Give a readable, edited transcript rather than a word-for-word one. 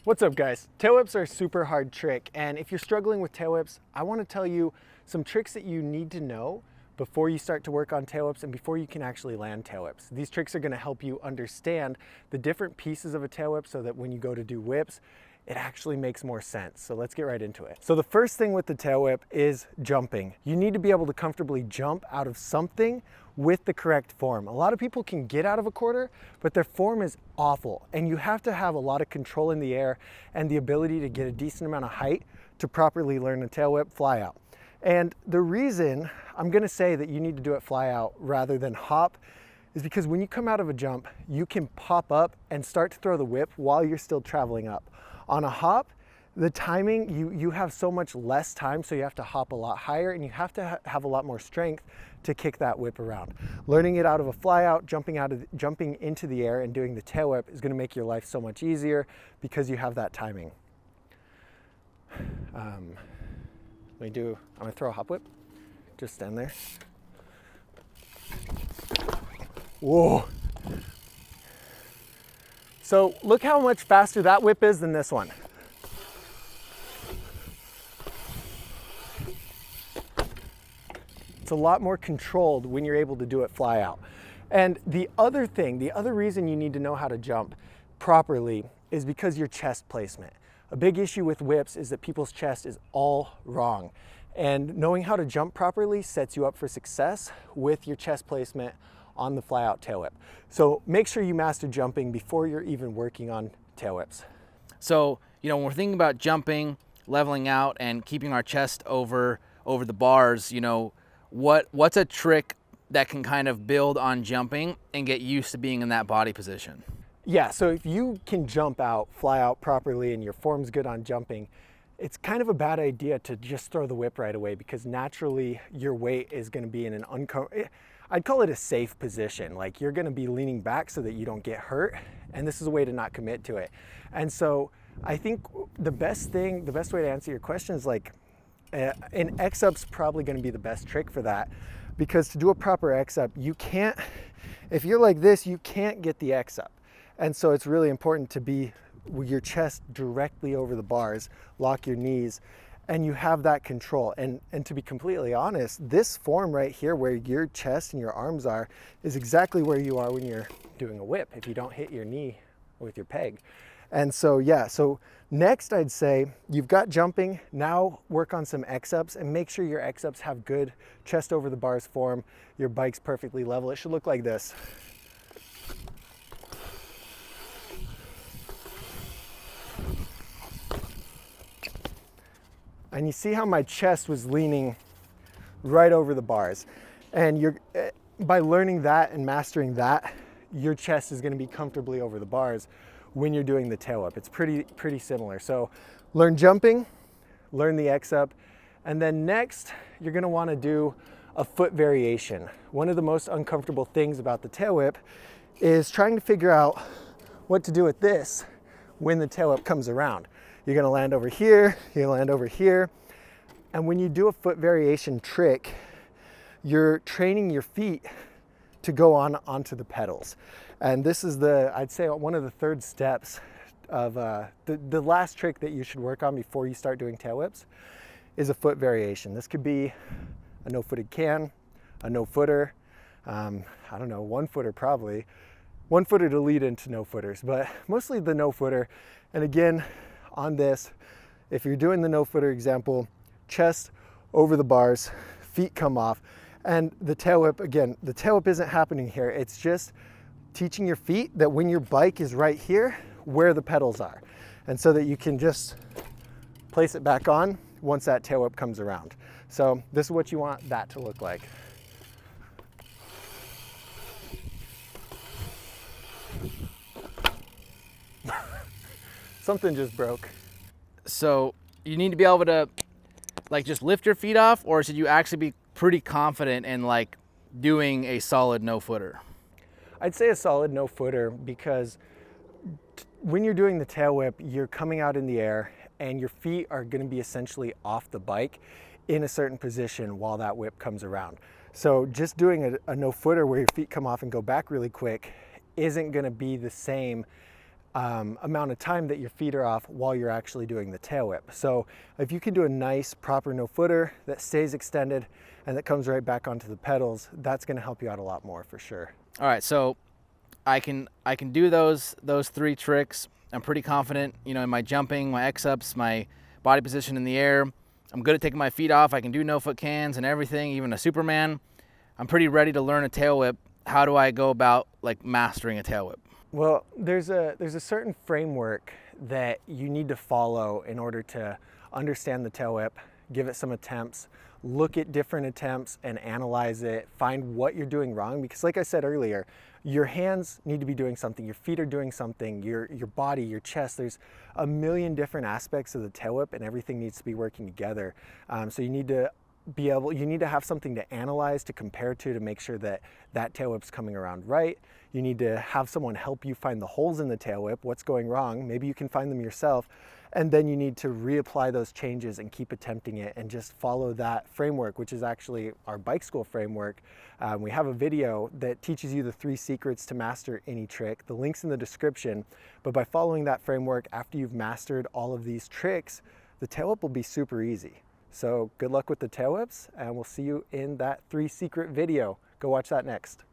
What's up guys? Tail whips are a super hard trick, and if you're struggling with tail whips, I want to tell you some tricks that you need to know before you start to work on tail whips and before you can actually land tail whips. These tricks are going to help you understand the different pieces of a tail whip so that when you go to do whips, it actually makes more sense. So let's get right into it. So the first thing with the tail whip is jumping. You need to be able to comfortably jump out of something with the correct form. A lot of people can get out of a quarter, but their form is awful. And you have to have a lot of control in the air and the ability to get a decent amount of height to properly learn a tail whip fly out. And the reason I'm gonna say that you need to do it fly out rather than hop is because when you come out of a jump, you can pop up and start to throw the whip while you're still traveling up. On a hop, the timing, you have so much less time, so you have to hop a lot higher and you have to have a lot more strength to kick that whip around. Learning it out of a fly out, jumping into the air and doing the tail whip is gonna make your life so much easier because you have that timing. I'm gonna throw a hop whip. Just stand there. Whoa. So look how much faster that whip is than this one. It's a lot more controlled when you're able to do it fly out. And the other reason you need to know how to jump properly is because your chest placement. A big issue with whips is that people's chest is all wrong. And knowing how to jump properly sets you up for success with your chest placement on the fly out tail whip. So make sure you master jumping before you're even working on tail whips. So, when we're thinking about jumping, leveling out, and keeping our chest over the bars, what's a trick that can kind of build on jumping and get used to being in that body position? Yeah, so if you can jump out, fly out properly, and your form's good on jumping, it's kind of a bad idea to just throw the whip right away because naturally your weight is going to be in an I'd call it a safe position. Like you're going to be leaning back so that you don't get hurt, and this is a way to not commit to it. And so I think the best way to answer your question is like an X-up's probably going to be the best trick for that, because to do a proper X-up, if you're like this, you can't get the X-up. And so it's really important to be with your chest directly over the bars, lock your knees, and you have that control. And to be completely honest, this form right here where your chest and your arms are is exactly where you are when you're doing a whip if you don't hit your knee with your peg. And so yeah, so next I'd say you've got jumping, now work on some X-ups and make sure your X-ups have good chest over the bars form, your bike's perfectly level. It should look like this. And you see how my chest was leaning right over the bars. And by learning that and mastering that, your chest is gonna be comfortably over the bars when you're doing the tail whip. It's pretty similar. So learn jumping, learn the X-up, and then next, you're gonna wanna do a foot variation. One of the most uncomfortable things about the tail whip is trying to figure out what to do with this when the tail whip comes around. You're gonna land over here, you're gonna land over here. And when you do a foot variation trick, you're training your feet to go onto the pedals. And this is I'd say one of the third steps of the last trick that you should work on before you start doing tail whips is a foot variation. This could be a no-footed can, a no-footer, I don't know, one-footer probably. One-footer to lead into no-footers, but mostly the no-footer. And again, on this, if you're doing the no-footer example, chest over the bars, feet come off, and the tail whip, again, the tail whip isn't happening here. It's just teaching your feet that when your bike is right here, where the pedals are. And so that you can just place it back on once that tail whip comes around. So this is what you want that to look like. Something just broke. So you need to be able to just lift your feet off, or should you actually be pretty confident in doing a solid no-footer? I'd say a solid no-footer because when you're doing the tail whip, you're coming out in the air and your feet are gonna be essentially off the bike in a certain position while that whip comes around. So just doing a no-footer where your feet come off and go back really quick isn't gonna be the same amount of time that your feet are off while you're actually doing the tail whip. So if you can do a nice proper no footer that stays extended and that comes right back onto the pedals, that's going to help you out a lot more for sure. All right, so I can do those 3 tricks. I'm pretty confident, you know, in my jumping, my X-ups, my body position in the air. I'm good at taking my feet off. I can do no-foot cans and everything, even a Superman. I'm pretty ready to learn a tail whip. How do I go about like mastering a tail whip? Well, there's a certain framework that you need to follow in order to understand the tail whip, give it some attempts, look at different attempts and analyze it, find what you're doing wrong. Because like I said earlier, your hands need to be doing something, your feet are doing something, your body, your chest, there's a million different aspects of the tail whip and everything needs to be working together. So you need to have something to analyze, to compare to make sure that that tail whip's coming around right. You need to have someone help you find the holes in the tail whip, what's going wrong. Maybe you can find them yourself. And then you need to reapply those changes and keep attempting it and just follow that framework, which is actually our bike school framework. We have a video that teaches you the 3 secrets to master any trick. The link's in the description. But by following that framework, after you've mastered all of these tricks, the tail whip will be super easy. So good luck with the tail whips, and we'll see you in that 3 secret video. Go watch that next.